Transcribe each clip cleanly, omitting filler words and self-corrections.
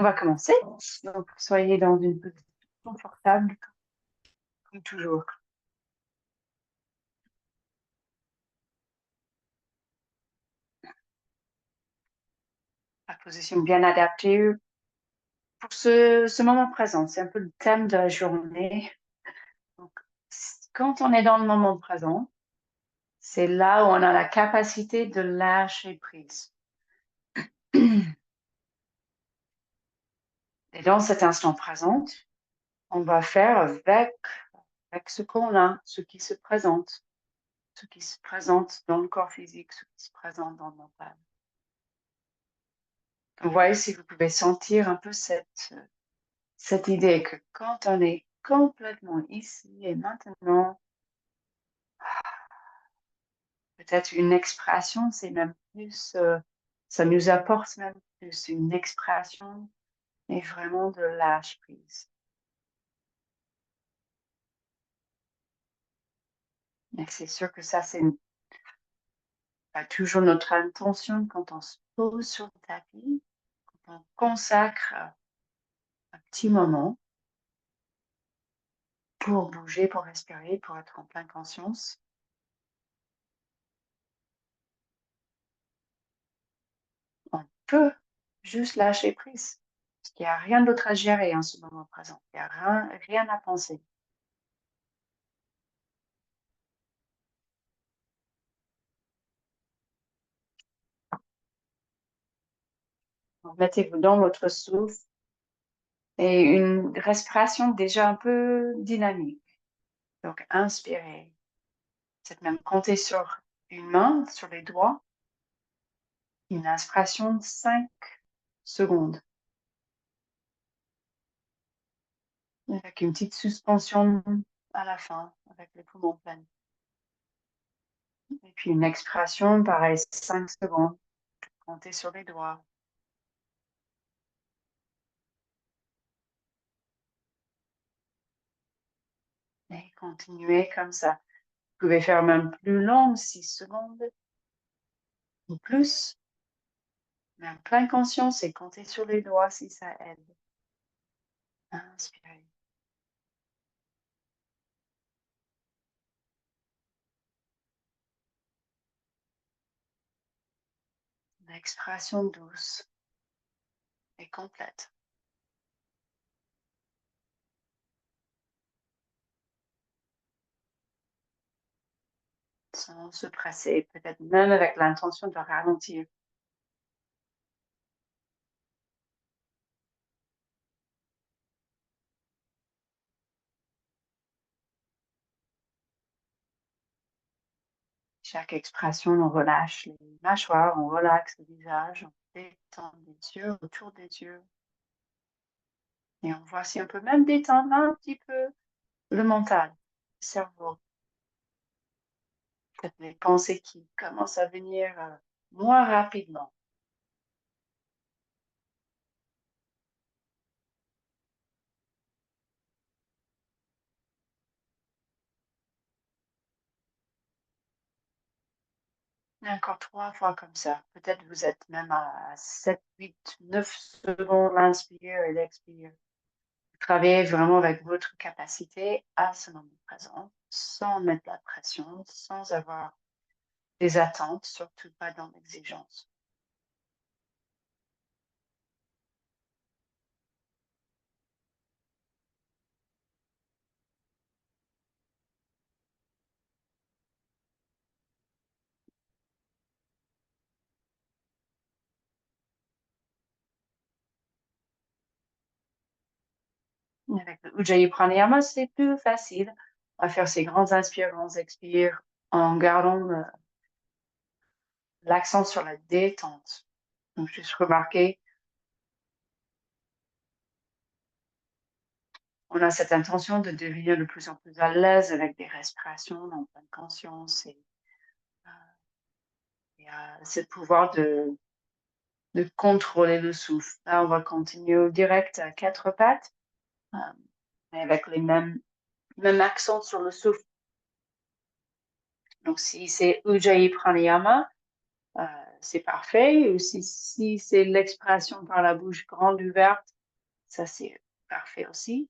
On va commencer. Donc, soyez dans une position confortable, comme toujours. La position bien adaptée pour ce moment présent. C'est un peu le thème de la journée. Donc, quand on est dans le moment présent, c'est là où on a la capacité de lâcher prise. Et dans cet instant présent, on va faire avec ce qu'on a, ce qui se présente dans le corps physique, ce qui se présente dans le mental. Vous voyez si vous pouvez sentir un peu cette idée que quand on est complètement ici et maintenant, peut-être une expression, c'est même plus, ça nous apporte même plus une expression et vraiment de lâche prise. Et c'est sûr que ça, c'est pas toujours notre intention quand on se pose sur le tapis, quand on consacre un petit moment pour bouger, pour respirer, pour être en pleine conscience. On peut juste lâcher prise. Parce qu'il n'y a rien d'autre à gérer en ce moment présent. Il n'y a rien à penser. Donc, mettez-vous dans votre souffle et une respiration déjà un peu dynamique. Donc, inspirez. Peut-être même compter sur une main, sur les doigts. Une inspiration de 5 secondes. Avec une petite suspension à la fin, avec les poumons pleins. Et puis une expiration, pareil, 5 secondes. Comptez sur les doigts. Et continuez comme ça. Vous pouvez faire même plus long, 6 secondes ou plus. Mais en pleine conscience et comptez sur les doigts si ça aide. Inspirez. Une expiration douce et complète. Sans se presser, peut-être même avec l'intention de ralentir. Chaque expiration, on relâche les mâchoires, on relaxe le visage, on détend les yeux, autour des yeux. Et on voit si on peut même détendre un petit peu le mental, le cerveau. Peut-être les pensées qui commencent à venir moins rapidement. Et encore 3 fois comme ça. Peut-être vous êtes même à 7, 8, 9 secondes l'inspire et l'expire. Travaillez vraiment avec votre capacité à ce moment présent, sans mettre la pression, sans avoir des attentes, surtout pas dans l'exigence. Avec le Ujjayi Pranayama, c'est plus facile. On va faire ces grands inspires, grands expires en gardant l'accent sur la détente. Donc, juste remarquer, on a cette intention de devenir de plus en plus à l'aise avec des respirations en pleine conscience et ce pouvoir de contrôler le souffle. Là, on va continuer direct à 4 pattes, mais avec les mêmes accents sur le souffle. Donc, si c'est Ujjayi Pranayama, c'est parfait. Ou si c'est l'expiration par la bouche grande ouverte, ça c'est parfait aussi.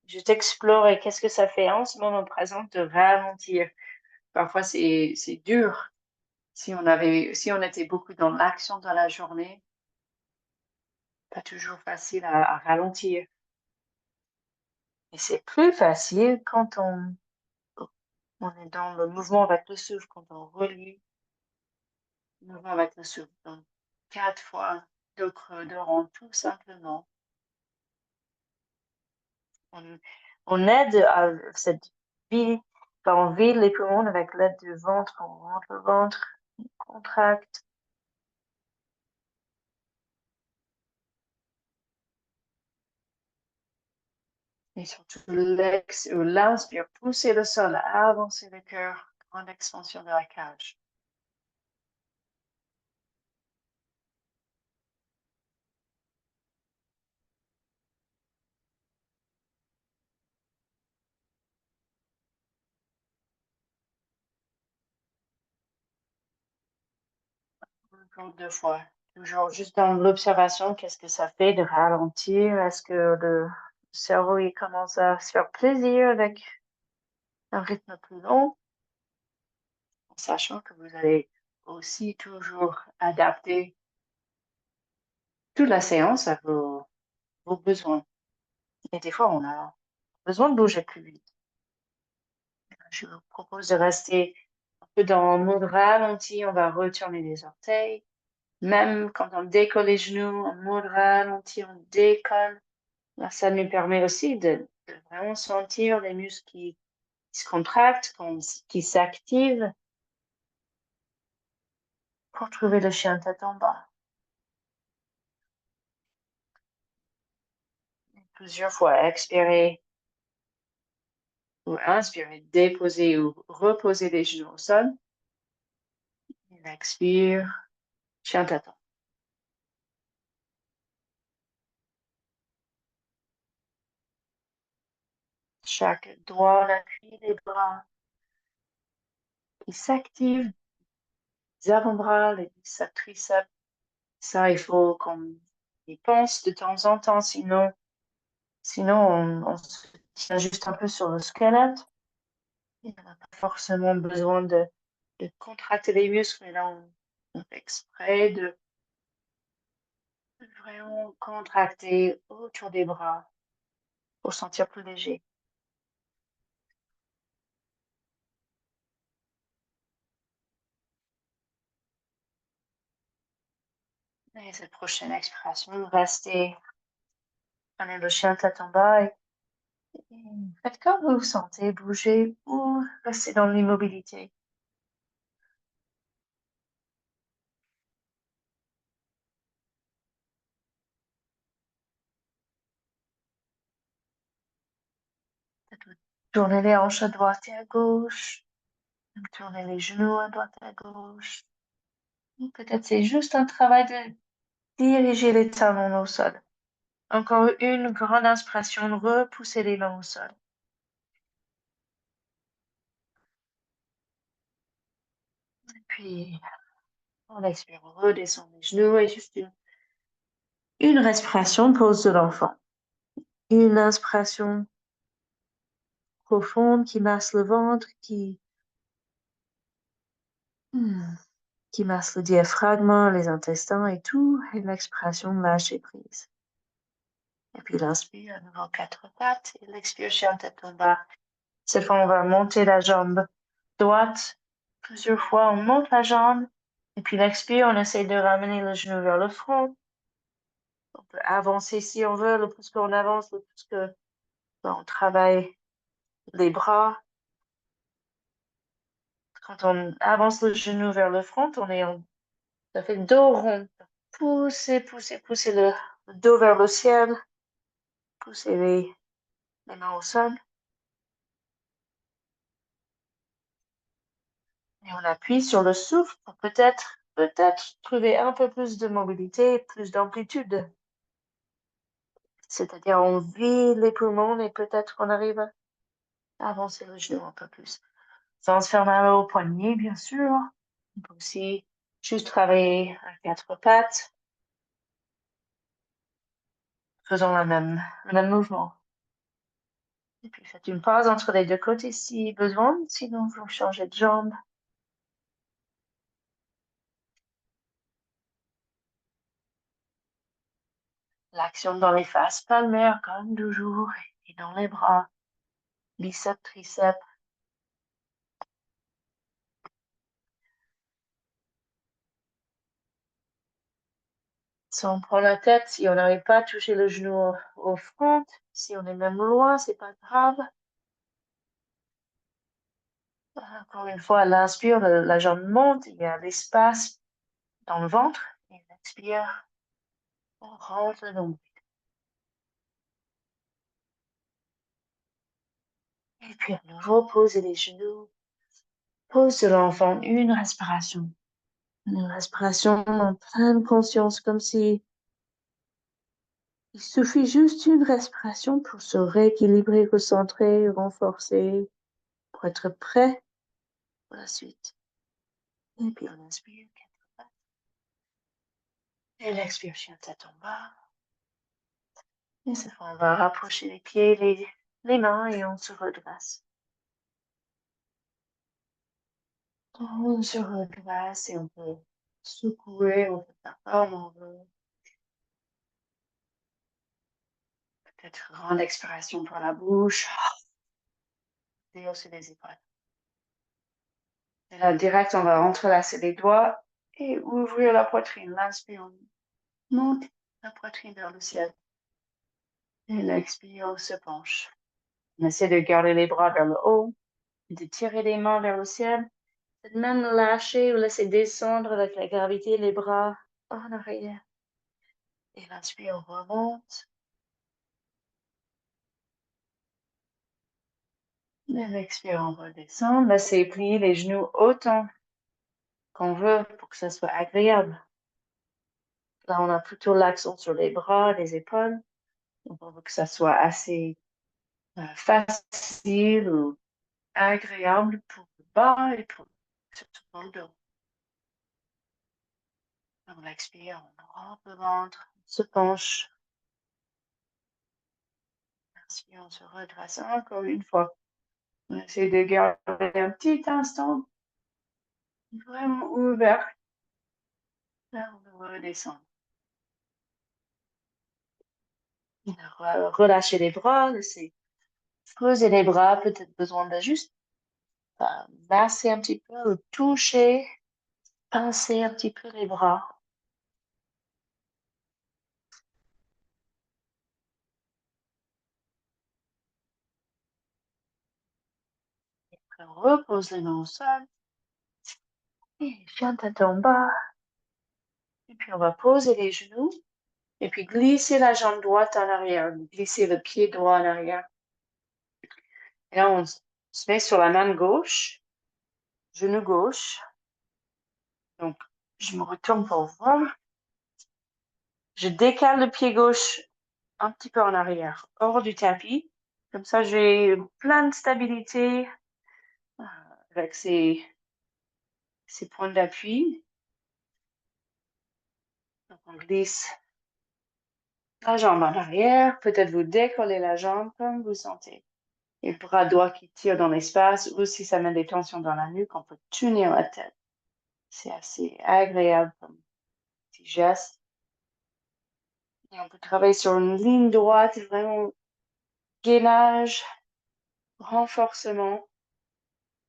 Je t'explore et qu'est-ce que ça fait en ce moment présent de ralentir. Parfois c'est dur. Si on était beaucoup dans l'action dans la journée, pas toujours facile à ralentir. Et c'est plus facile quand on est dans le mouvement avec le souffle, quand on relie le mouvement avec le souffle. Donc, 4 fois de creux de rond, tout simplement. On, on aide à cette vie, quand on vide les poumons avec l'aide du ventre, on rentre le ventre, on contracte. Et surtout l'inspire, pousser le sol, avancer le cœur, grande expansion de la cage. Encore 2 fois. Toujours juste dans l'observation, qu'est-ce que ça fait de ralentir? Est-ce que le cerveau il commence à se faire plaisir avec un rythme plus long, en sachant que vous allez aussi toujours adapter toute la séance à vos besoins. Et des fois, on a besoin de bouger plus vite. Je vous propose de rester un peu dans le mode ralenti. On va retourner les orteils. Même quand on décolle les genoux, en mode ralenti, on décolle. Là, ça nous permet aussi de vraiment sentir les muscles qui se contractent, qui s'activent pour trouver le chien tête en bas. Plusieurs fois, expirer ou inspirer, déposer ou reposer les genoux au sol. Et expire, chien tête en bas. Chaque doigt, l'appui des bras qui s'activent, les avant-bras, les biceps, triceps. Ça, il faut qu'on y pense de temps en temps, sinon on se tient juste un peu sur le squelette. Il n'a pas forcément besoin de contracter les muscles, mais là, on fait exprès de vraiment contracter autour des bras pour se sentir plus léger. Et cette prochaine expiration, restez, prenez le chien tête en bas et faites comme vous vous sentez, bougez ou restez dans l'immobilité. Tournez les hanches à droite et à gauche. Tournez les genoux à droite et à gauche. Ou peut-être c'est juste un travail de diriger les talons au sol. Encore une grande inspiration, repoussez les mains au sol. Puis, on expire, on redescend les genoux et juste une respiration, pose de l'enfant. Une inspiration profonde qui masse le ventre, hmm, qui masse le diaphragme, les intestins et tout. Et l'expiration, lâcher prise. Et puis l'inspire, à nouveau 4 pattes. Et l'expire, chien tête en bas. Cette fois, on va monter la jambe droite. Plusieurs fois, on monte la jambe. Et puis l'expire, on essaie de ramener le genou vers le front. On peut avancer si on veut. Le plus qu'on avance, le plus que on travaille les bras. Quand on avance le genou vers le front, ça fait dos rond. Poussez, poussez, poussez le dos vers le ciel. Poussez les mains au sol. Et on appuie sur le souffle pour peut-être trouver un peu plus de mobilité, plus d'amplitude. C'est-à-dire, on vide les poumons et peut-être qu'on arrive avancer le genou un peu plus. Sans se faire mal au poignet, bien sûr. On peut aussi juste travailler à quatre pattes. Faisons le même mouvement. Et puis faites une pause entre les deux côtés si besoin, sinon vous changez de jambe. L'action dans les faces palmaires, comme toujours, et dans les bras, biceps, triceps. Si on prend la tête, si on n'arrive pas à toucher le genou au front, si on est même loin, c'est pas grave. Encore une fois, à l'inspire, la jambe monte, il y a l'espace dans le ventre. Et l'expire, on rentre le nombril. Et puis à nouveau, posez les genoux. Pose de l'enfant, une respiration. Une respiration en pleine conscience, comme si il suffit juste d'une respiration pour se rééquilibrer, recentrer, renforcer, pour être prêt pour la suite. Et puis on inspire, et l'expire, chien tête en bas. Et cette fois, on va rapprocher les pieds, les mains et on se redresse. On se redresse et on peut secouer, on peut faire comme on veut. Peut-être grande expiration par la bouche. Déhausser les épaules. Et là, direct, on va entrelacer les doigts et ouvrir la poitrine. L'inspire, on monte la poitrine vers le ciel. Et l'expire, on se penche. On essaie de garder les bras vers le haut, de tirer les mains vers le ciel. Même lâcher ou laisser descendre avec la gravité les bras en arrière. Et l'inspire, on remonte. Et l'expire, on redescend. Laissez plier les genoux autant qu'on veut pour que ça soit agréable. Là, on a plutôt l'accent sur les bras, les épaules. On veut que ça soit assez facile ou agréable pour le bas et pour surtout pour le dos. On expire, on rentre le ventre, on se penche. Inspire, on se redresse encore une fois. On essaie de garder un petit instant vraiment ouvert. Là, on va redescendre. Relâchez les bras, laissez creuser les bras, peut-être besoin de juste masser un petit peu ou toucher, pincer un petit peu les bras. Après, on repose les mains au sol. Et chien tête en bas. Et puis, on va poser les genoux. Et puis, glisser la jambe droite en arrière. Glisser le pied droit en arrière. Et là, on se met sur la main gauche. Genou gauche. Donc, je me retourne pour voir. Je décale le pied gauche un petit peu en arrière, hors du tapis. Comme ça, j'ai plein de stabilité avec ces points d'appui. Donc, on glisse la jambe en arrière. Peut-être vous décollez la jambe comme vous sentez. Et le bras droit qui tire dans l'espace, ou si ça met des tensions dans la nuque, on peut tenir la tête. C'est assez agréable comme petit geste. Et on peut travailler sur une ligne droite, vraiment gainage, renforcement,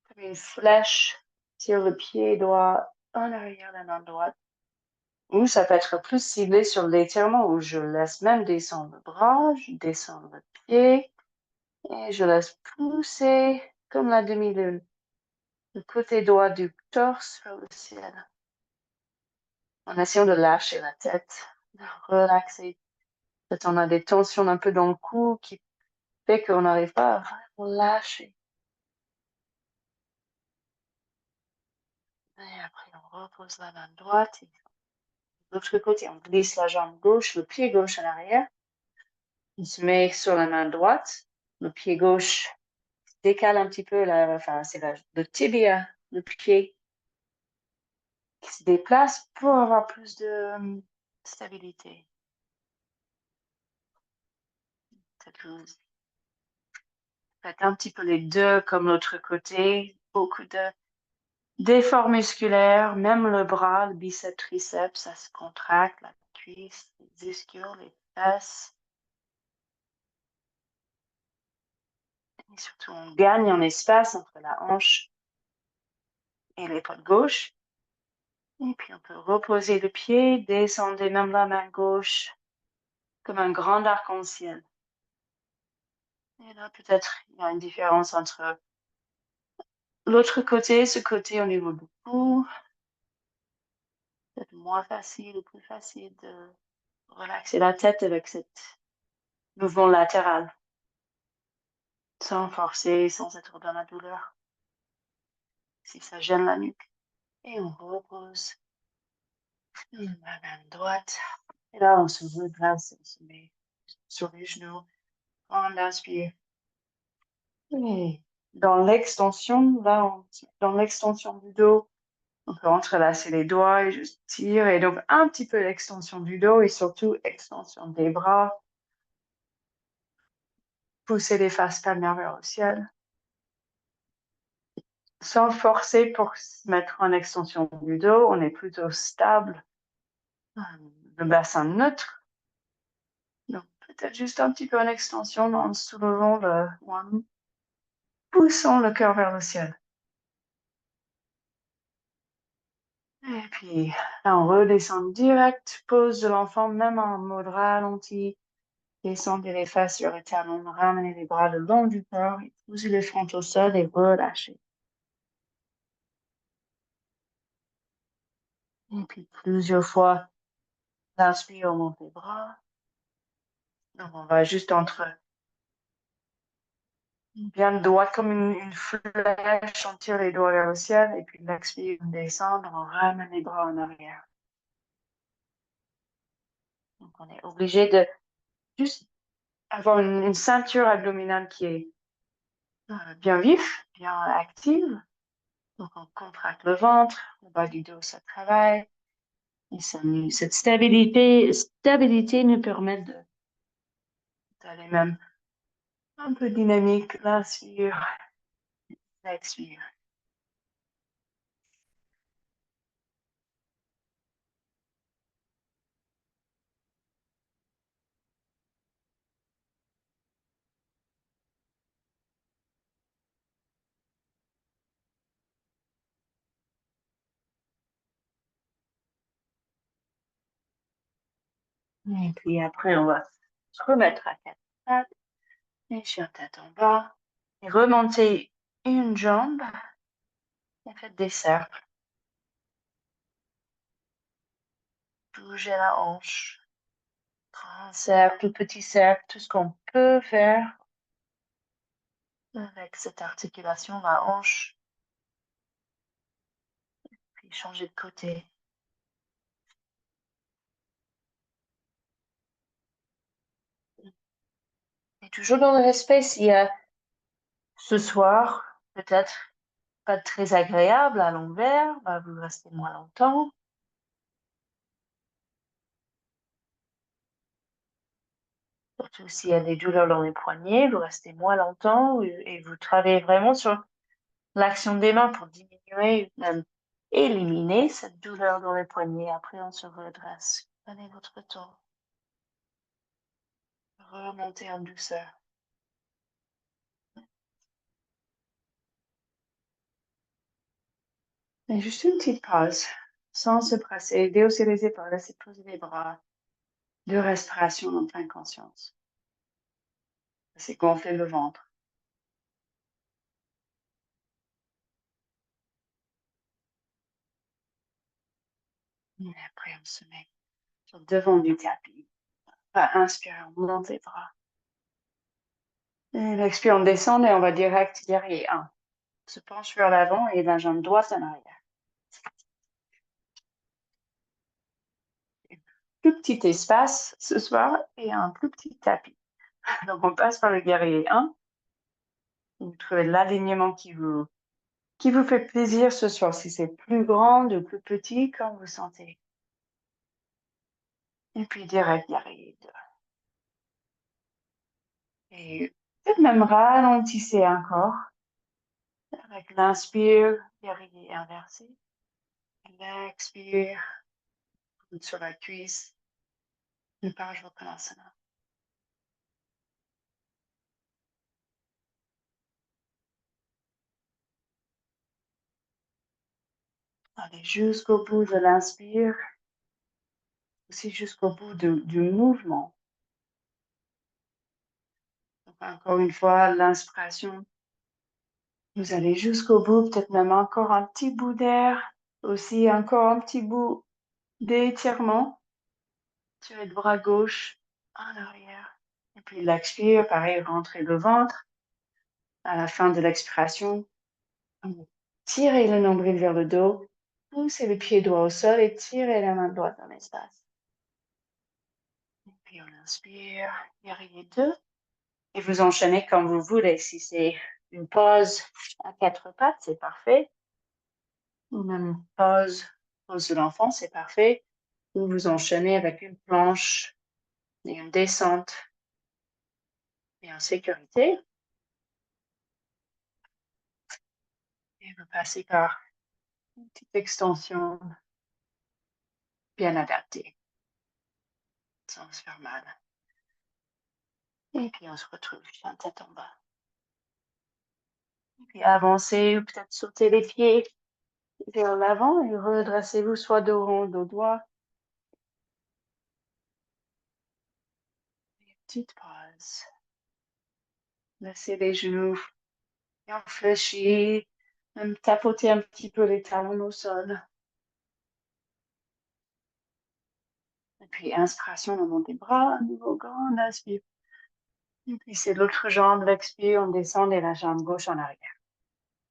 comme une flèche. Tire le pied droit en arrière, la main droite. Ou ça peut être plus ciblé sur l'étirement où je laisse même descendre le bras, je descends le pied et je laisse pousser comme la demi-lune. Le côté droit du torse vers le ciel. En essayant de lâcher la tête, de relaxer. Peut-être on a des tensions un peu dans le cou qui fait qu'on n'arrive pas à vraiment lâcher. Et après, on repose la main droite. Et de l'autre côté, on glisse la jambe gauche, le pied gauche en arrière. On se met sur la main droite, le pied gauche décale un petit peu, c'est le tibia, le pied, qui se déplace pour avoir plus de stabilité. Peut-être vous faites un petit peu les deux comme l'autre côté, beaucoup d'efforts musculaires, même le bras, le biceps, triceps, ça se contracte, la cuisse, les ischios, les fesses. Et surtout, on gagne en espace entre la hanche et l'épaule gauche. Et puis, on peut reposer le pied, descendre même la main gauche comme un grand arc-en-ciel. Et là, peut-être, il y a une différence entre l'autre côté, ce côté au niveau du cou. Peut-être moins facile ou plus facile de relaxer la tête avec cet mouvement latéral, sans forcer, sans être dans la douleur, si ça gêne la nuque. Et on repose la main droite. Et là, on se redresse, on se met sur les genoux. On inspire. Et dans l'extension, dans l'extension du dos, on peut entrelacer les doigts et juste tirer. Et donc, un petit peu l'extension du dos et surtout extension des bras. Pousser les faces palmaires vers le ciel. Sans forcer pour se mettre en extension du dos, on est plutôt stable. Le bassin neutre. Donc, peut-être juste un petit peu en extension en soulevant ou en poussant le cœur vers le ciel. Et puis, là, on redescend direct, pose de l'enfant, même en mode ralenti. Descendez les fesses sur les talons, ramenez les bras le long du corps, et posez les fronts au sol et relâchez. Et puis, plusieurs fois, l'inspire, on monte les bras. Donc, on va juste entre bien droite comme une flèche, on tire les doigts vers le ciel, et puis l'expire, on descend, on ramène les bras en arrière. Donc, on est obligé de juste avoir une ceinture abdominale qui est bien vif, bien active. Donc, on contracte le ventre, le bas du dos, ça travaille. Et cette stabilité nous permet d'aller même un peu dynamique, l'inspire, l'expire. Et puis après, on va se remettre à quatre pattes, et chien tête en bas, et remonter une jambe, et faites des cercles. Bougez la hanche. Grand cercle, petit cercle, tout ce qu'on peut faire avec cette articulation, la hanche, puis changer de côté. Et toujours dans le respect, s'il y a ce soir, peut-être pas très agréable à l'envers, bah, vous restez moins longtemps. Surtout s'il y a des douleurs dans les poignets, vous restez moins longtemps et vous travaillez vraiment sur l'action des mains pour diminuer, même éliminer cette douleur dans les poignets. Après, on se redresse. Prenez votre temps. Remontez en douceur. Et juste une petite pause, sans se presser, déhausser les épaules, laisser poser les bras. De respiration en pleine conscience. C'est gonfler le ventre. Et après, on se met sur le devant du tapis. On va inspirer, on monte les bras. Et l'expire, on descend et on va direct guerrier 1. On se penche vers l'avant et la jambe droite en arrière. Un plus petit espace ce soir et un plus petit tapis. Donc, on passe par le guerrier 1. Vous trouvez l'alignement qui vous fait plaisir ce soir, si c'est plus grand ou plus petit, comme vous sentez. Et puis direct, guerrier 2. Et peut-être même ralentissez encore. Avec l'inspire, guerrier inversé. L'expire, coude sur la cuisse. Le Parshvakonasana. Allez jusqu'au bout de l'inspire. Aussi jusqu'au bout du mouvement. Donc encore une fois, l'inspiration. Vous allez jusqu'au bout, peut-être même encore un petit bout d'air. Aussi encore un petit bout d'étirement. Tirez le bras gauche en arrière. Et puis l'expire, pareil, rentrez le ventre. À la fin de l'expiration, tirez le nombril vers le dos. Poussez le pied droit au sol et tirez la main droite dans l'espace. Et puis on inspire, guerrier 2. Et vous enchaînez comme vous voulez. Si c'est une pause à 4 pattes, c'est parfait. Ou même pause de l'enfant, c'est parfait. Ou vous enchaînez avec une planche et une descente et en sécurité. Et vous passez par une petite extension bien adaptée, sans se faire mal. Et puis on se retrouve la tête en bas. Et puis avancez ou peut-être sauter les pieds vers l'avant et redressez-vous soit dos rond, dos droit. Et petite pause. Laissez les genoux bien fléchis, même tapoter un petit peu les talons au sol. Et puis inspiration, on monte les bras, un nouveau grand inspire. Et puis c'est l'autre jambe, l'expire, on descend et la jambe gauche en arrière.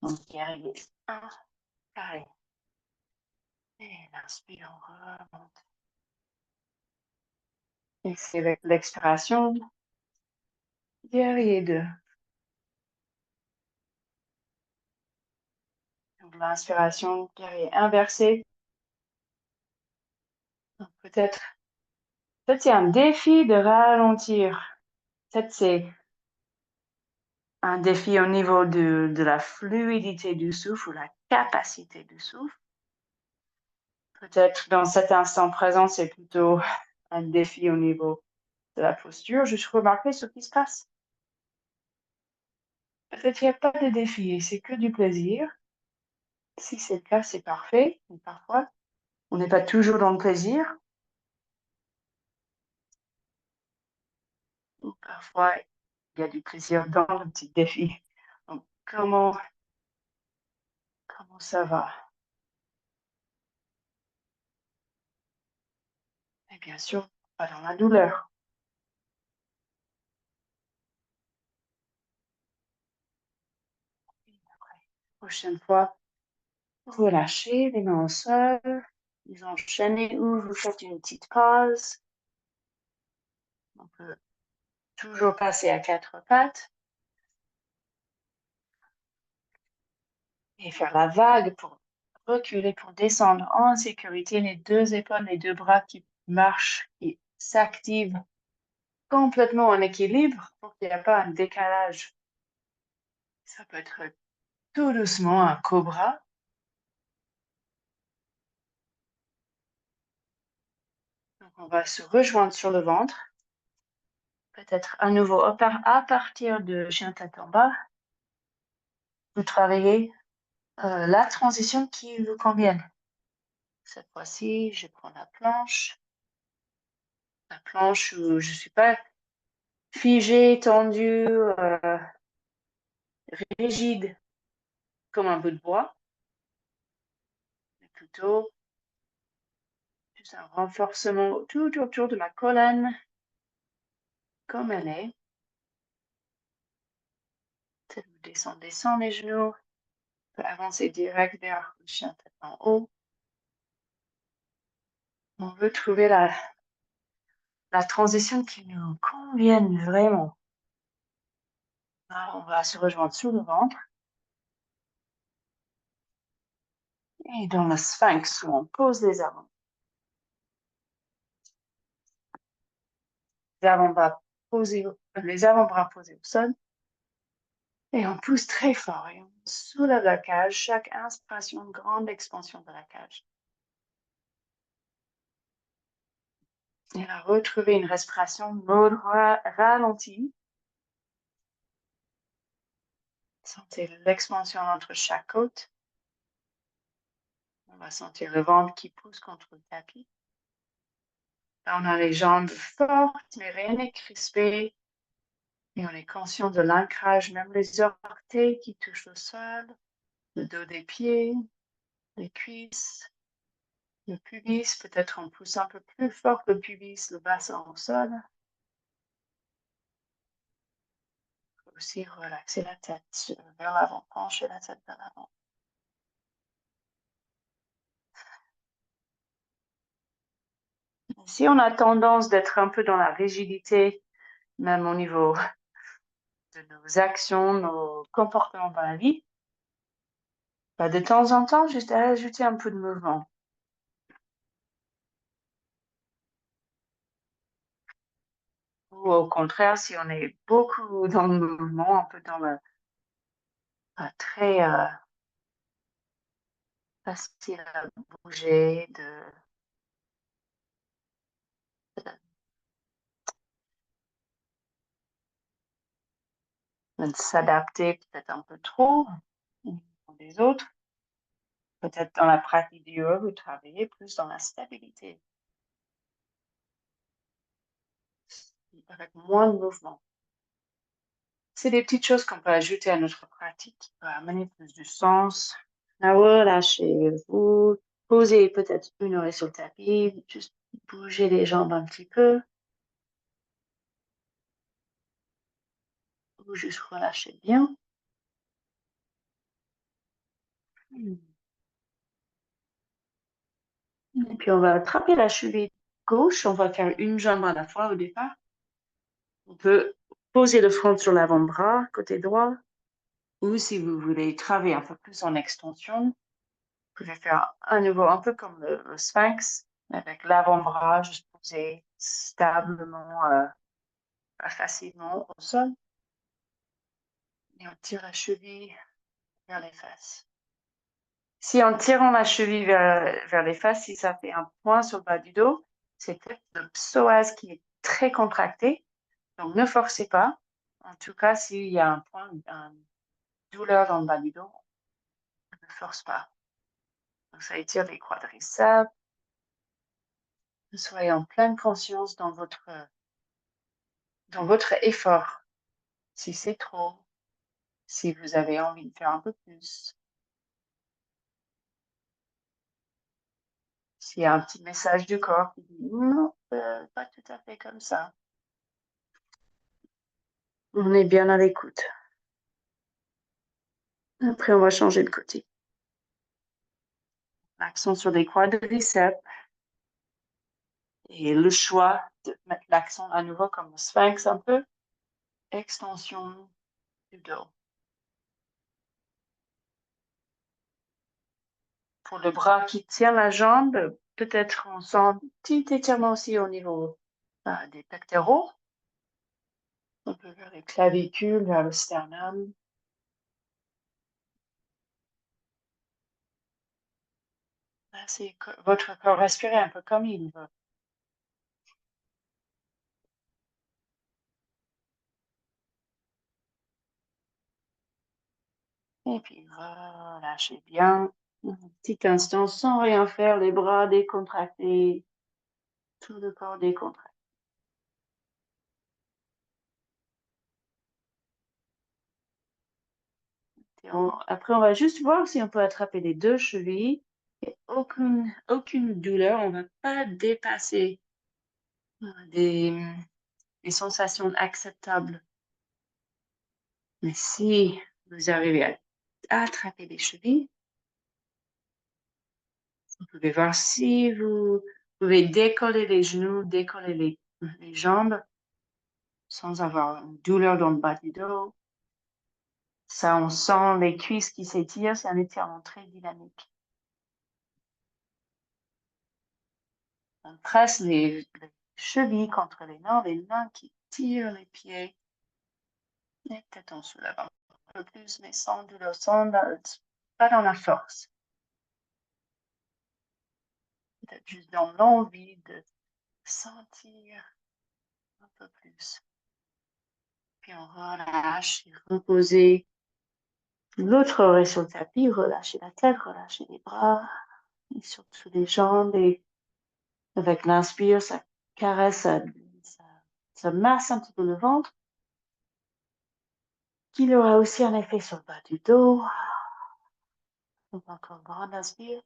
Donc guerrier 1, pareil. Et l'inspire, on remonte. Et c'est avec l'expiration, guerrier 2. Donc l'inspiration, guerrier inversé. Donc peut-être il y a un défi de ralentir. Peut-être c'est un défi au niveau de la fluidité du souffle ou la capacité du souffle. Peut-être dans cet instant présent, c'est plutôt un défi au niveau de la posture. Juste remarquer ce qui se passe. Peut-être qu'il n'y a pas de défi, c'est que du plaisir. Si c'est le cas, c'est parfait. Mais parfois, on n'est pas toujours dans le plaisir. Ou parfois, il y a du plaisir dans le petit défi. Donc, comment ça va? Et bien sûr, pas dans la douleur. Prochaine fois, relâchez les mains au sol, vous enchaînez ou vous faites une petite pause. On peut toujours passer à 4 pattes et faire la vague pour reculer, pour descendre en sécurité, les deux épaules, les deux bras qui marchent, qui s'activent complètement en équilibre pour qu'il n'y ait pas un décalage. Ça peut être tout doucement un cobra. Donc on va se rejoindre sur le ventre. Peut-être à nouveau à partir de chien tête en bas. Vous travaillez la transition qui vous convienne. Cette fois-ci, je prends la planche. La planche où je ne suis pas figée, tendue, rigide comme un bout de bois. Mais plutôt juste un renforcement tout autour de ma colonne, comme elle est. Peut-être vous descendez sans les genoux. On peut avancer direct vers le chien tête en haut. On veut trouver la transition qui nous convienne vraiment. Alors, on va se rejoindre sous le ventre. Et dans le sphinx, où on pose les avant. Les avant-bras posés au sol. Et on pousse très fort et on soulève la cage. Chaque inspiration, grande expansion de la cage. Et là, retrouver une respiration mode ralentie. Sentez l'expansion entre chaque côte. On va sentir le ventre qui pousse contre le tapis. Là, on a les jambes fortes, mais rien n'est crispé. Et on est conscient de l'ancrage, même les orteils qui touchent le sol, le dos des pieds, les cuisses, le pubis. Peut-être on pousse un peu plus fort le pubis, le bassin au sol. Aussi relaxer la tête vers l'avant, pencher la tête vers l'avant. Si on a tendance d'être un peu dans la rigidité, même au niveau de nos actions, nos comportements dans la vie, bah, de temps en temps, juste ajouter un peu de mouvement. Ou au contraire, si on est beaucoup dans le mouvement, un peu dans le très facile à bouger, de s'adapter peut-être un peu trop aux des autres. Peut-être dans la pratique du yoga, vous travaillez plus dans la stabilité, avec moins de mouvement. C'est des petites choses qu'on peut ajouter à notre pratique qui peut amener plus de sens. Là, relâchez-vous, posez peut-être une oreille sur le tapis, juste bougez les jambes un petit peu, ou juste relâchez bien. Et puis on va attraper la cheville gauche, on va faire une jambe à la fois au départ. On peut poser le front sur l'avant-bras, côté droit, ou si vous voulez travailler un peu plus en extension, vous pouvez faire à nouveau un peu comme le sphinx, avec l'avant-bras juste posé stablement, facilement au sol. Et on tire la cheville vers les fesses. Si en tirant la cheville vers les fesses, si ça fait un point sur le bas du dos, c'est peut-être le psoas qui est très contracté. Donc ne forcez pas. En tout cas, s'il y a un point, une douleur dans le bas du dos, ne force pas. Donc ça étire les quadriceps. Soyez en pleine conscience dans votre effort. Si c'est trop, si vous avez envie de faire un peu plus. S'il y a un petit message du corps qui dit non, pas tout à fait comme ça. On est bien à l'écoute. Après, on va changer de côté. L'accent sur les quadriceps. Et le choix de mettre l'accent à nouveau comme le sphinx un peu. Extension du dos. Pour le bras qui tient la jambe, peut-être on sent un petit étirement aussi au niveau des pectoraux. Un peu vers les clavicules, vers le sternum. C'est votre corps respirer un peu comme il veut. Et puis relâchez bien. Un petit instant sans rien faire, les bras décontractés, tout le corps décontracté. Après, on va juste voir si on peut attraper les deux chevilles. Et aucune douleur, on ne va pas dépasser des sensations acceptables. Mais si vous arrivez à attraper les chevilles, vous pouvez voir si vous pouvez décoller les genoux, décoller les jambes sans avoir une douleur dans le bas du dos. Ça, on sent les cuisses qui s'étirent, c'est un étirement très dynamique. On presse les chevilles contre les mains qui tirent les pieds. Et peut-être on soulève un peu plus, mais sans douleur, pas dans la force. Peut-être juste dans l'envie de sentir un peu plus. Puis on relâche et reposer l'autre oreille sur le tapis, relâchez la tête, relâchez les bras, et surtout les jambes. Et avec l'inspire, ça caresse, ça masse un petit peu le ventre, qu'il aura aussi un effet sur le bas du dos. Donc encore grande inspire,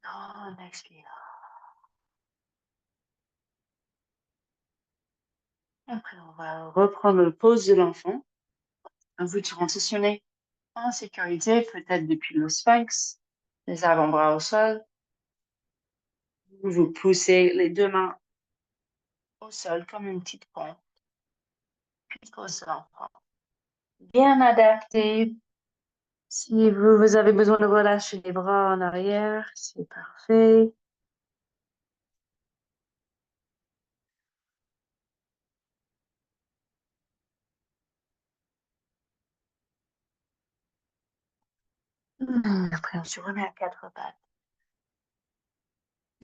grande expire. Après, on va reprendre le pose de l'enfant. Vous transitionnez en sécurité, peut-être depuis le sphinx, les avant-bras au sol. Vous poussez les deux mains au sol comme une petite pompe. Puis pose l'enfant. Bien adapté. Si vous avez besoin de relâcher les bras en arrière, c'est parfait. Après, on se remet à quatre pattes.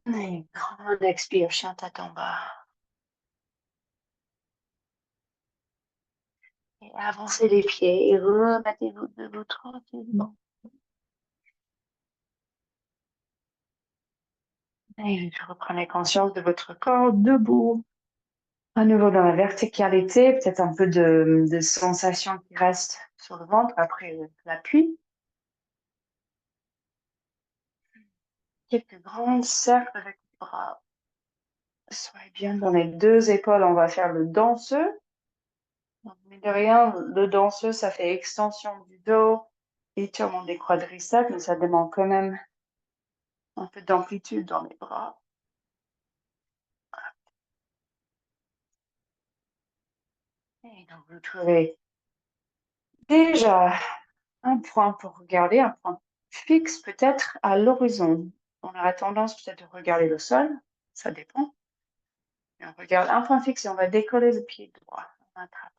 Et grande expire, chien tête en bas. Et avancez les pieds et remettez-vous debout tranquillement. Et reprenez conscience de votre corps debout. À nouveau dans la verticalité, peut-être un peu de sensation qui reste sur le ventre après l'appui. Quelques grands cercles avec les bras. Soyez bien dans les deux épaules, on va faire le danseux. Mais de rien, le danseux, ça fait extension du dos, étirement des quadriceps, mais ça demande quand même un peu d'amplitude dans les bras. Et donc, vous trouvez déjà un point pour regarder, un point fixe peut-être à l'horizon. On a tendance peut-être de regarder le sol, ça dépend. Et on regarde un point fixe et on va décoller le pied droit. On attrape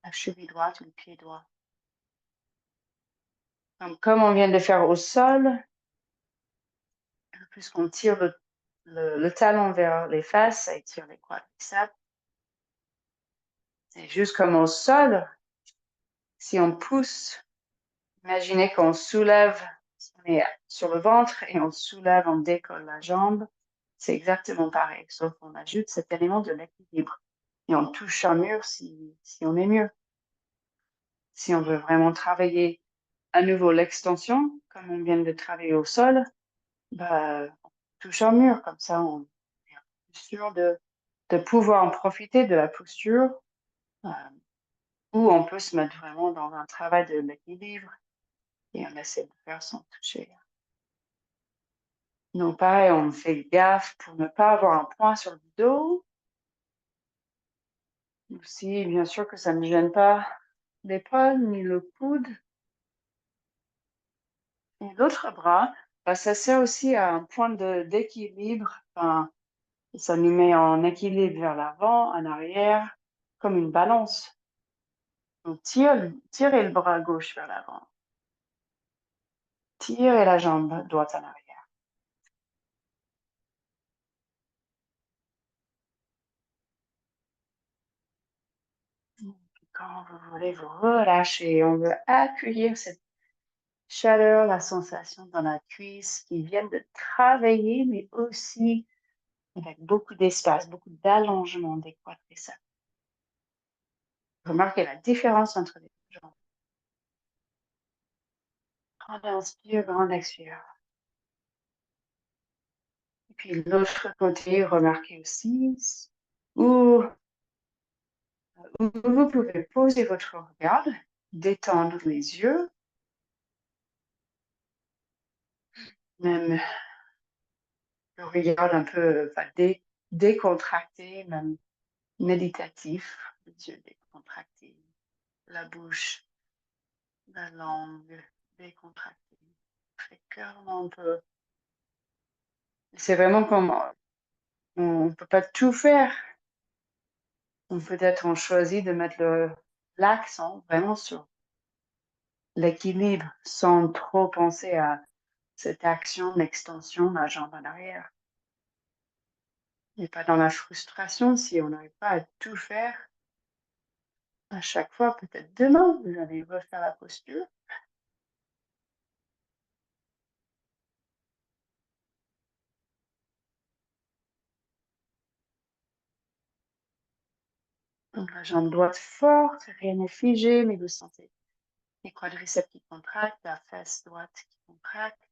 la cheville droite ou le pied droit. Donc, comme on vient de faire au sol, puisqu'on tire le talon vers les fesses, ça étire les quadriceps. C'est juste comme au sol, si on pousse, imaginez qu'on soulève, on est sur le ventre et on soulève, on décolle la jambe. C'est exactement pareil, sauf qu'on ajoute cet élément de l'équilibre. Et on touche un mur si on est mieux. Si on veut vraiment travailler à nouveau l'extension, comme on vient de travailler au sol, bah, on touche un mur, comme ça on est sûr de pouvoir en profiter de la posture, où on peut se mettre vraiment dans un travail de l'équilibre et on essaie de faire sans toucher. Donc pareil, on fait gaffe pour ne pas avoir un point sur le dos. Aussi, bien sûr que ça ne gêne pas l'épaule ni le coude. Et l'autre bras, bah, ça sert aussi à un point d'équilibre. Enfin, ça nous met en équilibre vers l'avant, en arrière, comme une balance. Donc tirez le bras gauche vers l'avant. Tirez la jambe droite en arrière. Quand vous voulez vous relâcher, on veut accueillir cette chaleur, la sensation dans la cuisse qui viennent de travailler, mais aussi avec beaucoup d'espace, beaucoup d'allongement des quadriceps. Remarquez la différence entre les jambes. Grande inspire, grande expire. Et puis l'autre côté, remarquez aussi où vous pouvez poser votre regard, détendre les yeux, même le regard un peu décontracté, même méditatif, les yeux décontractés, la bouche, la langue décontractée, le cœur un peu. C'est vraiment comme on ne peut pas tout faire. Donc peut-être on choisit de mettre l'accent vraiment sur l'équilibre sans trop penser à cette action d'extension de la jambe en arrière. Et pas dans la frustration si on n'arrive pas à tout faire. À chaque fois, peut-être demain, vous allez refaire la posture. Donc la jambe droite forte, rien n'est figé, mais vous sentez les quadriceps qui contractent, la fesse droite qui contracte.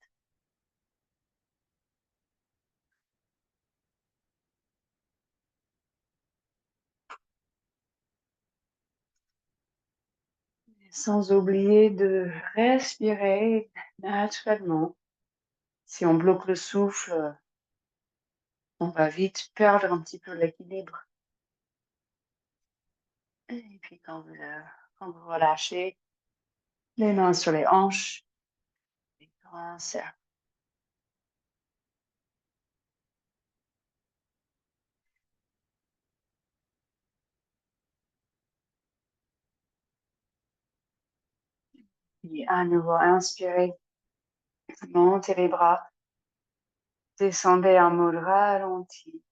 Sans oublier de respirer naturellement. Si on bloque le souffle, on va vite perdre un petit peu l'équilibre. Et puis quand vous relâchez, les mains sur les hanches, les grands cercles. Puis à nouveau, inspirez, montez les bras, descendez en mode ralenti,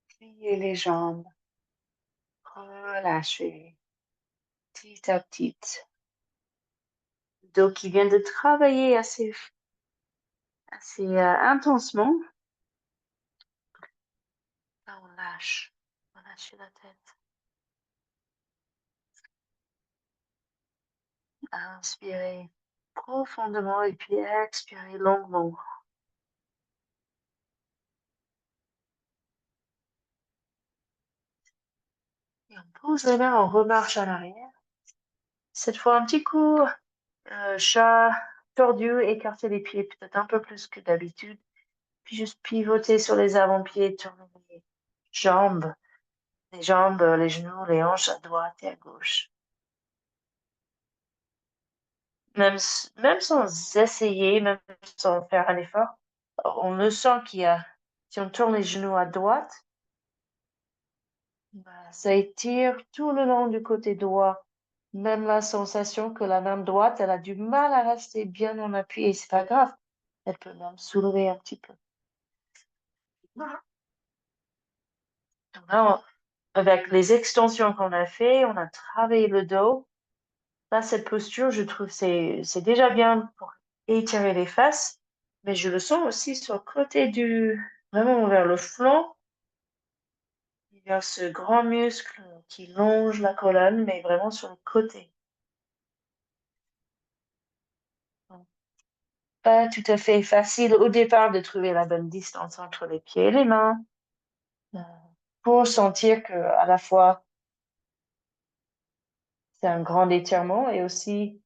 pliez les jambes, relâchez petit à petit. Dos qui vient de travailler assez intensément. Là, on lâche la tête. Inspirez profondément et puis expirez longuement. Et on pose les mains, on remarche en arrière. Cette fois, un petit coup, chat tordu, écartez les pieds peut-être un peu plus que d'habitude. Puis juste pivoter sur les avant-pieds, tourner jambes, les jambes, les genoux, les hanches à droite et à gauche. Même sans essayer, même sans faire un effort, on le sent si on tourne les genoux à droite, ça étire tout le long du côté droit. Même la sensation que la main droite, elle a du mal à rester bien en appui et c'est pas grave. Elle peut même soulever un petit peu. Donc là, avec les extensions qu'on a fait, on a travaillé le dos. Là, cette posture, je trouve, c'est déjà bien pour étirer les fesses, mais je le sens aussi sur le côté vraiment vers le flanc. Il y a ce grand muscle qui longe la colonne, mais vraiment sur le côté. Donc, pas tout à fait facile au départ de trouver la bonne distance entre les pieds et les mains, euh, pour sentir que à la fois c'est un grand étirement et aussi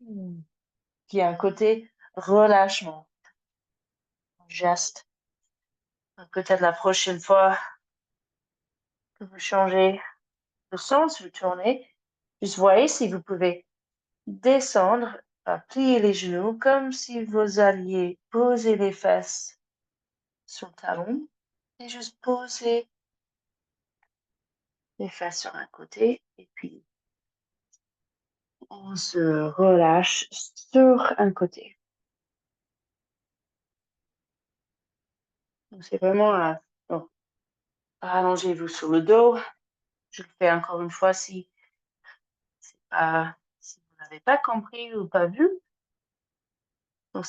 qu'il y a un côté relâchement, un geste. Donc, peut-être la prochaine fois que vous changez le sens, vous tournez, juste voyez si vous pouvez descendre, plier les genoux comme si vous alliez poser les fesses sur le talon et juste poser les fesses sur un côté et puis on se relâche sur un côté. Donc c'est vraiment donc, allongez-vous sur le dos. Je le fais encore une fois si vous n'avez pas compris ou pas vu. Donc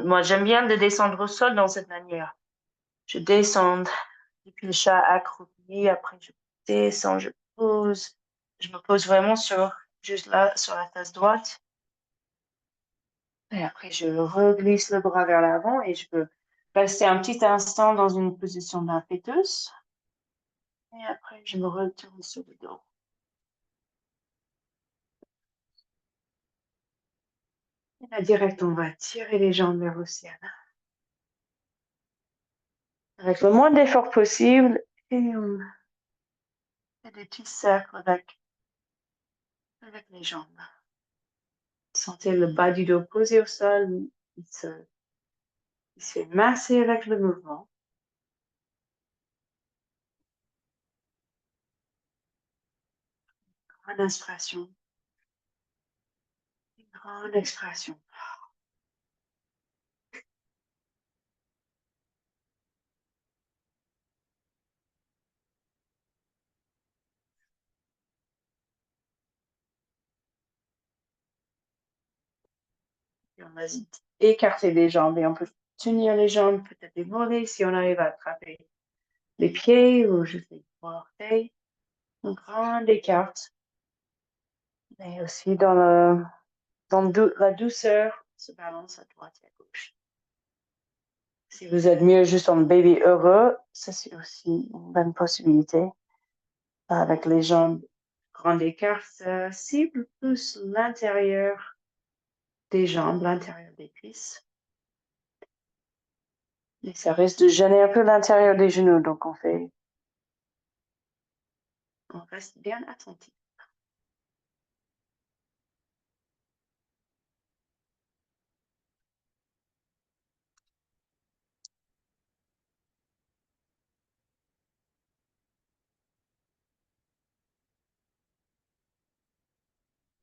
moi j'aime bien de descendre au sol dans cette manière. Je descends depuis le chat accroupi, après je descends, je pose. Je me pose vraiment juste là, sur la face droite. Et après, je reglisse le bras vers l'avant et je peux rester un petit instant dans une position d'impétus. Et après, je me retourne sur le dos. Et là, direct, on va tirer les jambes vers le ciel. Avec le moins d'effort possible. Et Et des petits cercles avec les jambes. Sentez le bas du dos posé au sol. Il se fait masser avec le mouvement. Grande inspiration. Une grande expiration. Et on va écarter les jambes et on peut tenir les jambes, peut-être les mollets si on arrive à attraper les pieds ou juste les orteils. Une grande écarte. Et aussi dans la douceur, on se balance à droite et à gauche. Si vous êtes mieux juste en baby heureux, ça c'est aussi une bonne possibilité. Avec les jambes grande écart, ça cible plus l'intérieur des jambes, l'intérieur des cuisses. Et ça risque de gêner un peu l'intérieur des genoux, donc on reste bien attentif.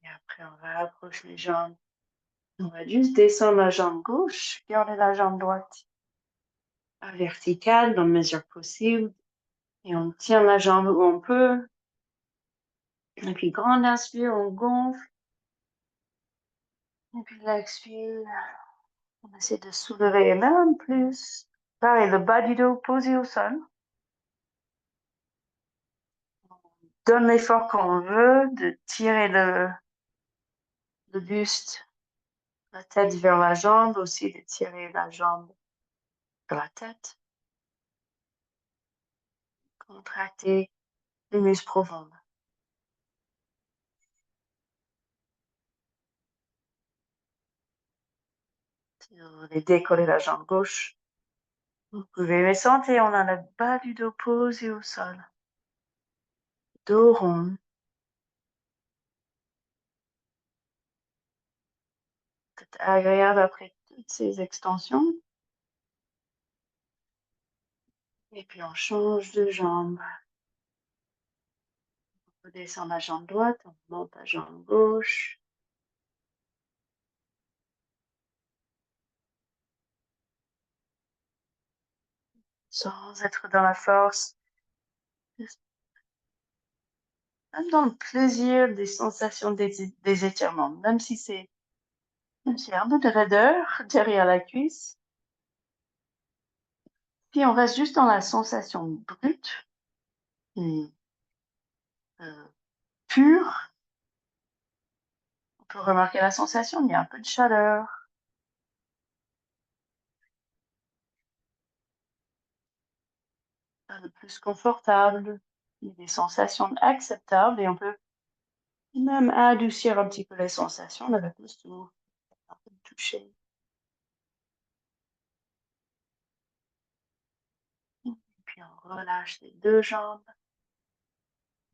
Et après, on va approcher les jambes. On va juste descendre la jambe gauche, garder la jambe droite à verticale dans la mesure possible. Et on tient la jambe où on peut. Et puis, grande inspire, on gonfle. Et puis, l'expire, on essaie de soulever même plus. Pareil, le bas du dos posé au sol. On donne l'effort qu'on veut de tirer le buste, la tête vers la jambe, aussi de tirer la jambe vers la tête. Contracter les muscles profonds. Si vous voulez décoller la jambe gauche, vous pouvez, mais sentez, on a le bas du dos posé au sol. Dos rond. C'est agréable après toutes ces extensions. Et puis on change de jambe. On descend la jambe droite, on monte la jambe gauche. Sans être dans la force. Même dans le plaisir des sensations des étirements. Même si c'est un peu de raideur derrière la cuisse. Puis on reste juste dans la sensation brute et pure. On peut remarquer la sensation, il y a un peu de chaleur. De plus confortable, il y a des sensations acceptables et on peut même adoucir un petit peu les sensations avec le souffle, un peu de toucher. Et puis on relâche les deux jambes.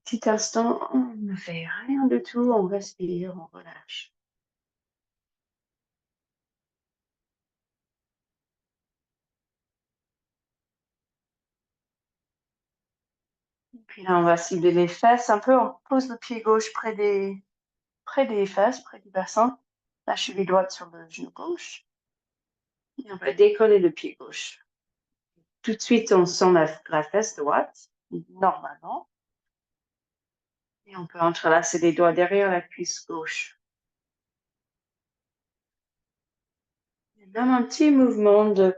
Petit instant, on ne fait rien du tout, on respire, on relâche. Et puis là, on va cibler les fesses un peu. On pose le pied gauche près des fesses, près du bassin. La cheville droite sur le genou gauche. Et on va décoller le pied gauche. Tout de suite, on sent la fesse droite, normalement. Et on peut entrelacer les doigts derrière la cuisse gauche. Et même un petit mouvement de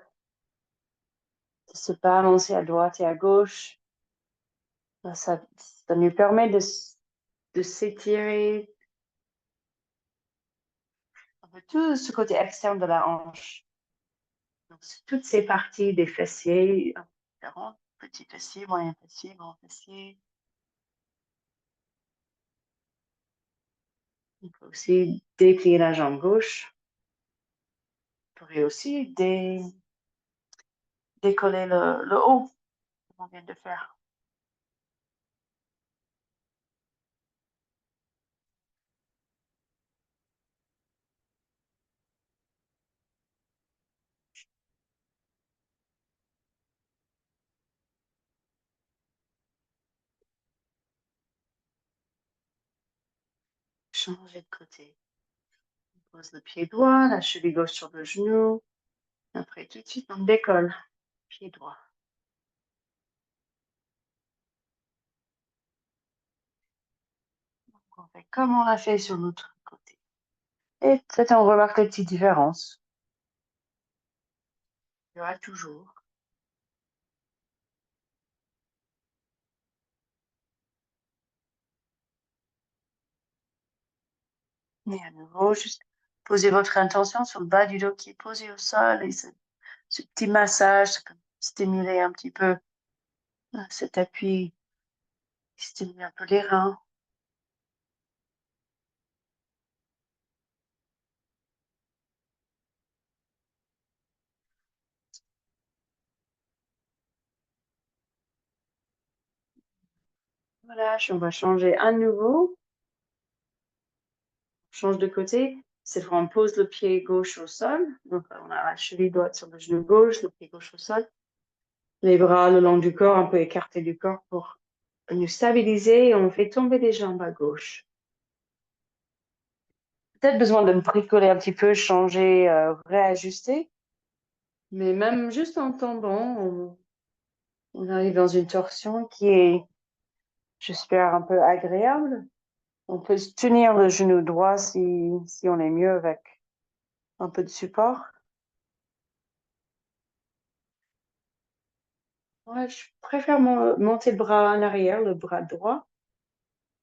se balancer à droite et à gauche. Ça nous permet de s'étirer un peu tout ce côté externe de la hanche. Donc, toutes ces parties des fessiers, différents, petits fessiers, moyen fessier, grand fessier. On peut aussi déplier la jambe gauche. On pourrait aussi décoller le haut, comme on vient de faire. changer de côté. On pose le pied droit, la cheville gauche sur le genou. Après, tout de suite, on décolle. Pied droit. Donc, on fait comme on l'a fait sur l'autre côté. Et peut-être on remarque les petites différences. Il y aura toujours. Et à nouveau, juste posez votre intention sur le bas du dos qui est posé au sol et ce petit massage, ça peut stimuler un petit peu cet appui, qui stimule un peu les reins. Voilà, on va changer à nouveau. On change de côté. Cette fois, on pose le pied gauche au sol. Donc, on a la cheville droite sur le genou gauche, le pied gauche au sol. Les bras le long du corps, un peu écartés du corps pour nous stabiliser. Et on fait tomber les jambes à gauche. Peut-être besoin de me bricoler un petit peu, changer, réajuster. Mais même juste en tombant, on arrive dans une torsion qui est, j'espère, un peu agréable. On peut se tenir le genou droit si on est mieux avec un peu de support. Ouais, je préfère monter le bras en arrière, le bras droit,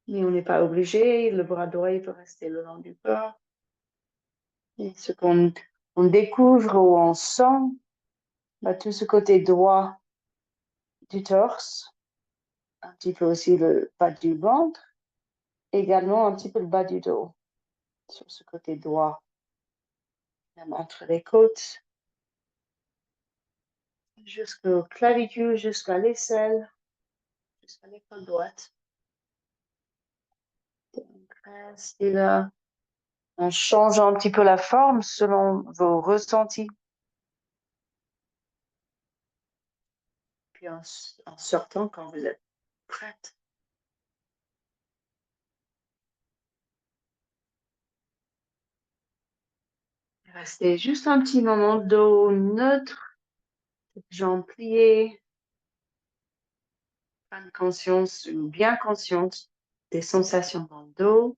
mais on n'est pas obligé. Le bras droit, il peut rester le long du corps. Et ce qu'on on découvre ou on sent, tout ce côté droit du torse, un petit peu aussi le bas du ventre, également un petit peu le bas du dos, sur ce côté droit, même entre les côtes, jusqu'au clavicule, jusqu'à l'aisselle, jusqu'à l'épaule droite. Donc, restez là, en changeant un petit peu la forme selon vos ressentis. Puis en sortant quand vous êtes prête. Restez juste un petit moment, dos neutre, jambes pliées, pleine conscience ou bien consciente des sensations dans le dos.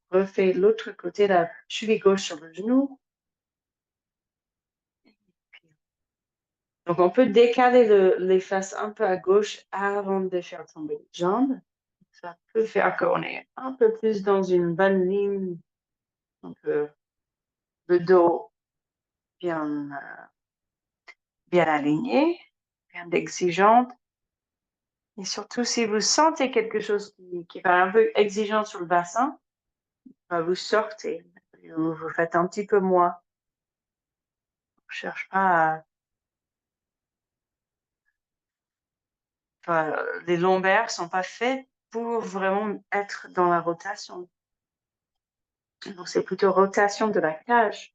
Refait l'autre côté, la cheville gauche sur le genou. Donc, on peut décaler les fesses un peu à gauche avant de faire tomber les jambes. Ça peut faire qu'on est un peu plus dans une bonne ligne. Donc, le dos bien, bien aligné, bien exigeante. Et surtout, si vous sentez quelque chose qui est un peu exigeant sur le bassin, vous sortez, vous faites un petit peu moins. On ne cherche pas enfin, les lombaires sont pas faits pour vraiment être dans la rotation. Donc, c'est plutôt rotation de la cage.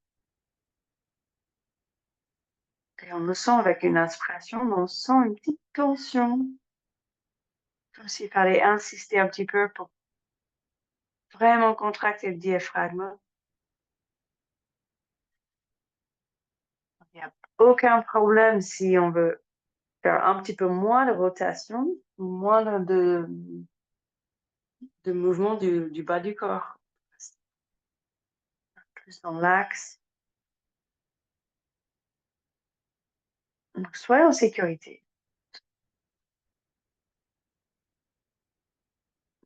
Et on le sent avec une inspiration, on sent une petite tension. Comme s'il fallait insister un petit peu pour vraiment contracter le diaphragme. Il n'y a aucun problème si on veut faire un petit peu moins de rotation, moins de mouvement du bas du corps. Plus dans l'axe. Donc, soyez en sécurité.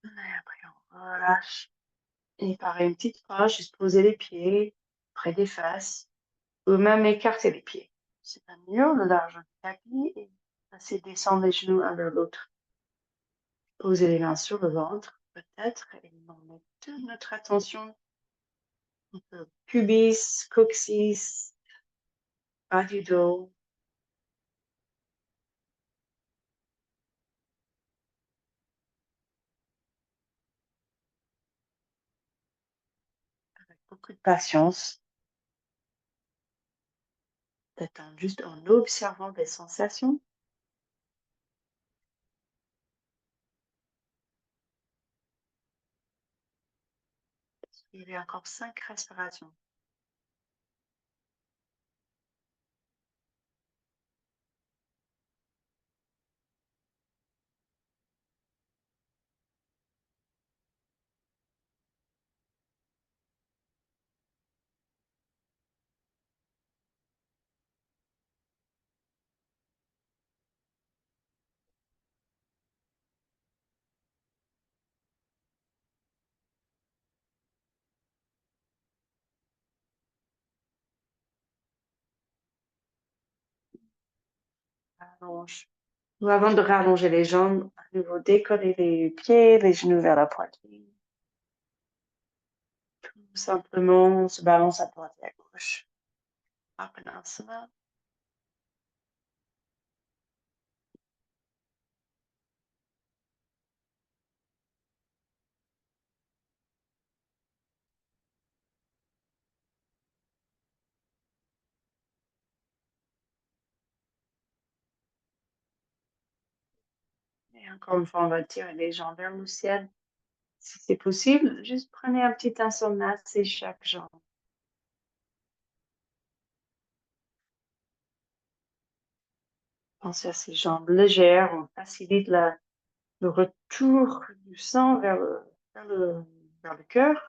Et après, on relâche. Et pareil, une petite fois, juste poser les pieds près des fesses ou même écarter les pieds. C'est pas mieux, le large du tapis et laisser descendre les genoux un vers l'autre. Poser les mains sur le ventre, peut-être, et on met toute notre attention. Pubis, coccyx, bas du dos. Avec beaucoup de patience. Peut-être juste en observant des sensations. Il y a encore 5 respirations. Allonge. Ou avant de rallonger les jambes, à nouveau décoller les pieds, les genoux vers la poitrine. Tout simplement, on se balance à droite et à gauche. Apanasana. Et encore une fois, on va tirer les jambes vers le ciel. Si c'est possible, juste prenez un petit instant, massez chaque jambe. Pensez à ces jambes légères, on facilite le retour du sang vers le, vers le cœur.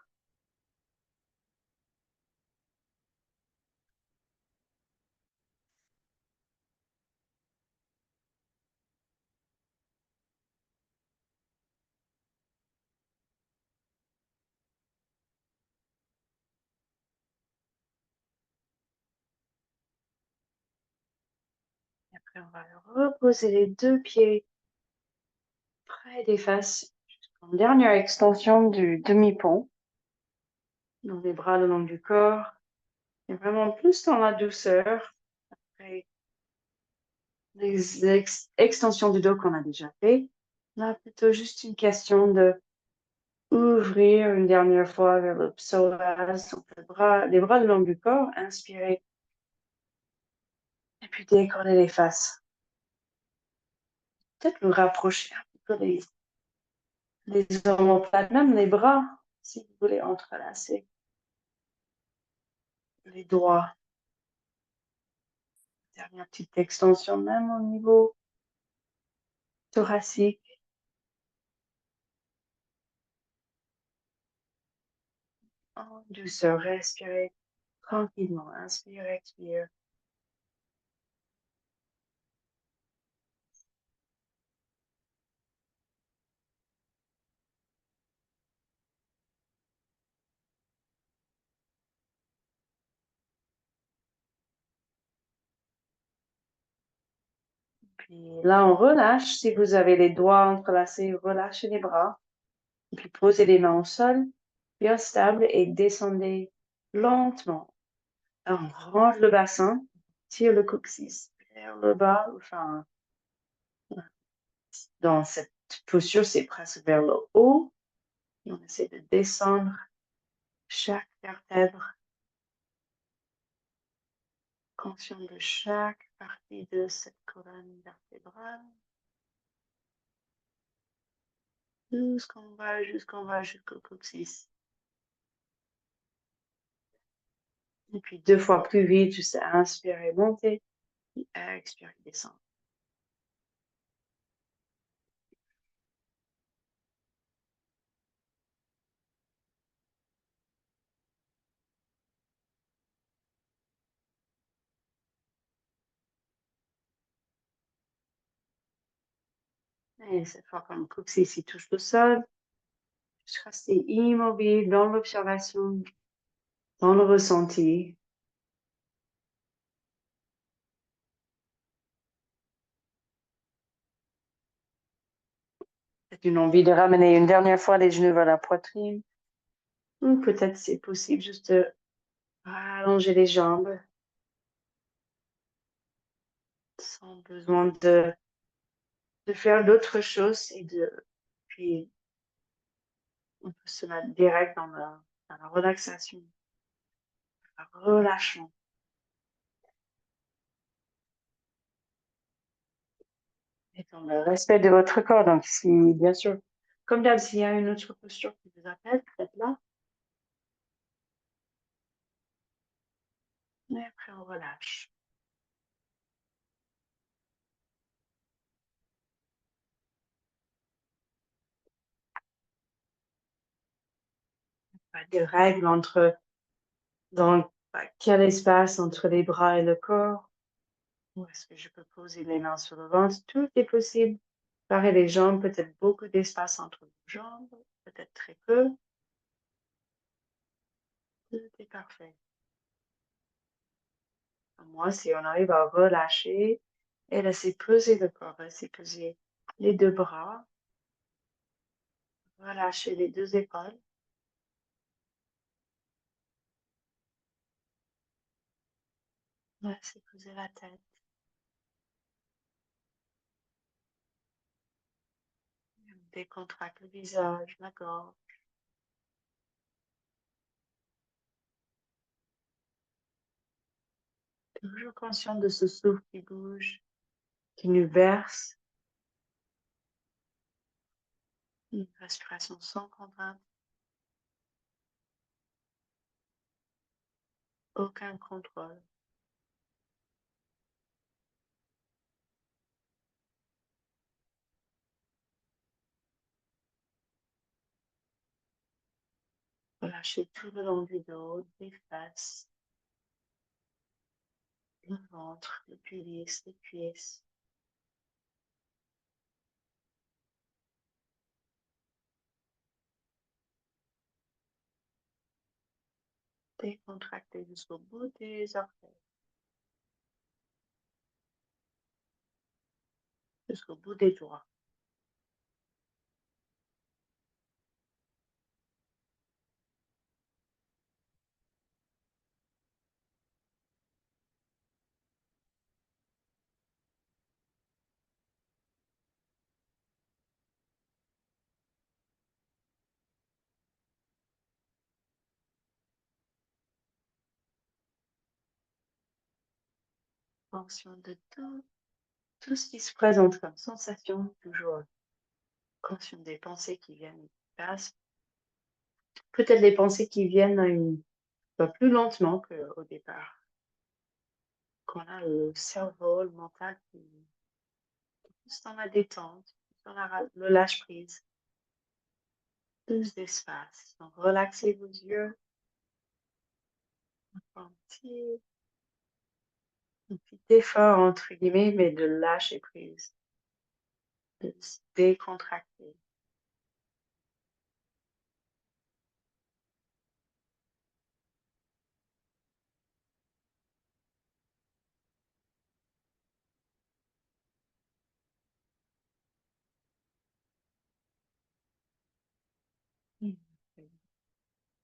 Et après, on va reposer les deux pieds près des fesses. Jusqu'en dernière extension du demi-pont. Dans les bras le long du corps. Et vraiment plus dans la douceur. Après les extensions du dos qu'on a déjà fait. Là, plutôt juste une question de ouvrir une dernière fois vers le psoas, donc les bras le long du corps, inspirer. Et puis décoller les faces. Peut-être le rapprocher un peu les omoplates, même les bras, si vous voulez entrelacer les doigts. Dernière petite extension, même au niveau thoracique. En douceur, respirez tranquillement. Inspire, expire. Puis là, on relâche. Si vous avez les doigts entrelacés, relâchez les bras. Et puis posez les mains au sol, bien stable, et descendez lentement. On range le bassin, tire le coccyx vers le bas. Enfin, dans cette posture, c'est presque vers le haut. Et on essaie de descendre chaque vertèbre, conscient de chaque partie de cette colonne vertébrale. Jusqu'en bas, jusqu'au coccyx. Et puis 2 fois plus vite, juste à inspirer, monter, et à expirer, descendre. Et cette fois, quand le coccyx il touche le sol, juste rester immobile dans l'observation, dans le ressenti. Peut-être une envie de ramener une dernière fois les genoux vers la poitrine. Ou peut-être c'est possible juste de allonger les jambes sans besoin de faire d'autres choses puis on peut se mettre direct dans la relaxation, le relâchement. Et dans le respect de votre corps. Donc, si, bien sûr, comme d'hab, s'il y a une autre posture qui vous appelle, faites-la. Et après, on relâche. Pas de règles entre dans quel espace entre les bras et le corps. Ou est-ce que je peux poser les mains sur le ventre? Tout est possible. Pareil, les jambes, peut-être beaucoup d'espace entre les jambes, peut-être très peu. Tout est parfait. Moi, si on arrive à relâcher et laisser peser le corps, laisser peser les deux bras, relâcher les deux épaules. Laisser poser la tête. Décontracte le visage, la gorge. Toujours conscient de ce souffle qui bouge, qui nous verse. Une respiration sans contrainte. Aucun contrôle. Relâchez tout le long du dos, des fesses, le ventre, le pelvis, les cuisses. Décontractez jusqu'au bout des orteils, jusqu'au bout des doigts. Conscient de tout ce qui se présente comme sensation, toujours conscient des pensées qui viennent et qui passent. Peut-être des pensées qui viennent pas plus lentement qu'au départ. Qu'on a le cerveau, le mental qui est plus dans la détente, dans le lâche-prise, plus d'espace. Donc, relaxez vos yeux, un petit effort entre guillemets, mais de lâcher prise, de se décontracter.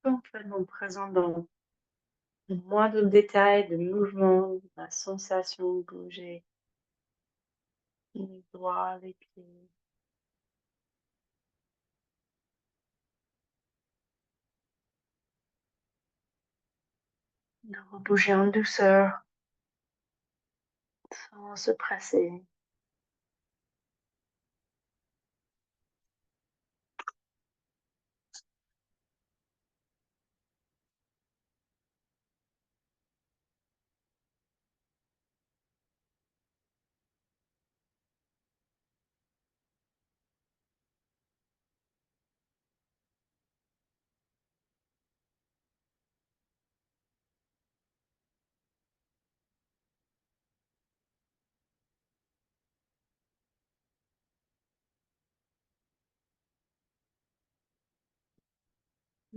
Complètement présent dans le moindre détail de mouvement, la sensation de bouger, les doigts, les pieds. De bouger en douceur, sans se presser.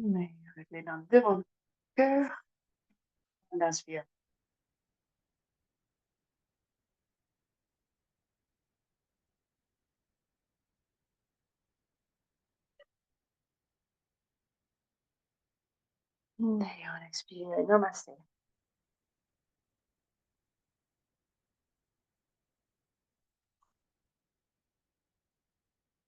Mais avec les dents devant le cœur, on inspire. Et on expire. Namaste.